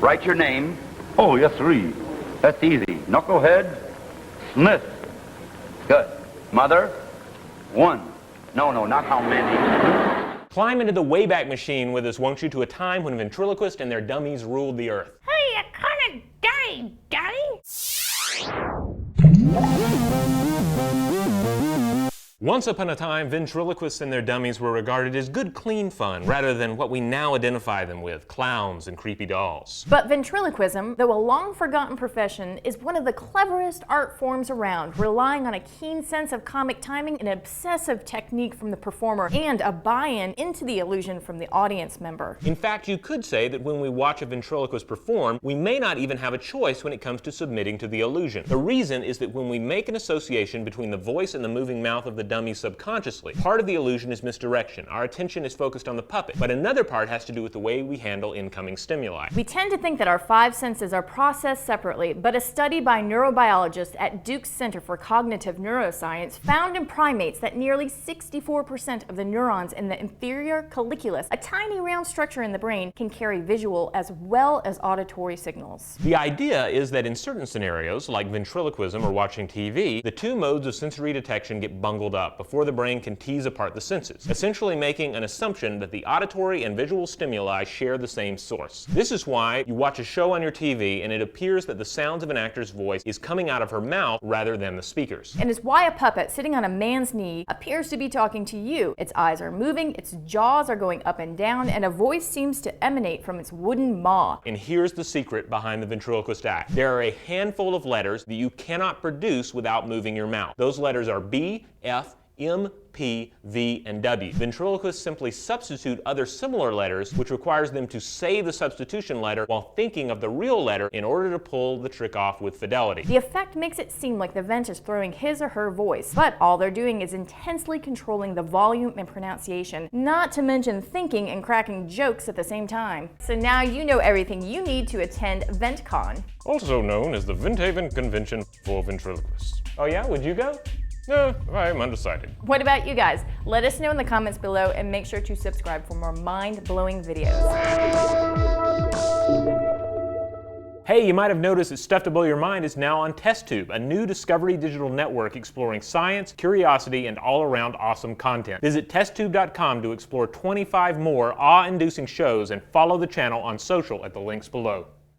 Write your name. Oh, yes, 3. That's easy. Knucklehead Smith. Good. Mother? 1. No, not how many. Climb into the Wayback Machine with us, won't you, to a time when ventriloquists and their dummies ruled the earth. Hey, you kinda dirty, Daddy. Once upon a time, ventriloquists and their dummies were regarded as good, clean fun, rather than what we now identify them with, clowns and creepy dolls. But ventriloquism, though a long-forgotten profession, is one of the cleverest art forms around, relying on a keen sense of comic timing, an obsessive technique from the performer, and a buy-in into the illusion from the audience member. In fact, you could say that when we watch a ventriloquist perform, we may not even have a choice when it comes to submitting to the illusion. The reason is that when we make an association between the voice and the moving mouth of the dummy subconsciously, part of the illusion is misdirection. Our attention is focused on the puppet, but another part has to do with the way we handle incoming stimuli. We tend to think that our 5 senses are processed separately, but a study by neurobiologists at Duke's Center for Cognitive Neuroscience found in primates that nearly 64% of the neurons in the inferior colliculus, a tiny round structure in the brain, can carry visual as well as auditory signals. The idea is that in certain scenarios, like ventriloquism or watching TV, the 2 modes of sensory detection get bungled up before the brain can tease apart the senses, essentially making an assumption that the auditory and visual stimuli share the same source. This is why you watch a show on your TV and it appears that the sounds of an actor's voice is coming out of her mouth rather than the speakers. And it's why a puppet sitting on a man's knee appears to be talking to you. Its eyes are moving, its jaws are going up and down, and a voice seems to emanate from its wooden maw. And here's the secret behind the ventriloquist act. There are a handful of letters that you cannot produce without moving your mouth. Those letters are B, F, M, P, V, and W. Ventriloquists simply substitute other similar letters, which requires them to say the substitution letter while thinking of the real letter in order to pull the trick off with fidelity. The effect makes it seem like the vent is throwing his or her voice, but all they're doing is intensely controlling the volume and pronunciation, not to mention thinking and cracking jokes at the same time. So now you know everything you need to attend VentCon. Also known as the Venthaven Convention for Ventriloquists. Oh yeah, would you go? No, I'm undecided. What about you guys? Let us know in the comments below and make sure to subscribe for more mind-blowing videos. Hey, you might have noticed that Stuff to Blow Your Mind is now on TestTube, a new Discovery digital network exploring science, curiosity, and all-around awesome content. Visit testtube.com to explore 25 more awe-inducing shows and follow the channel on social at the links below.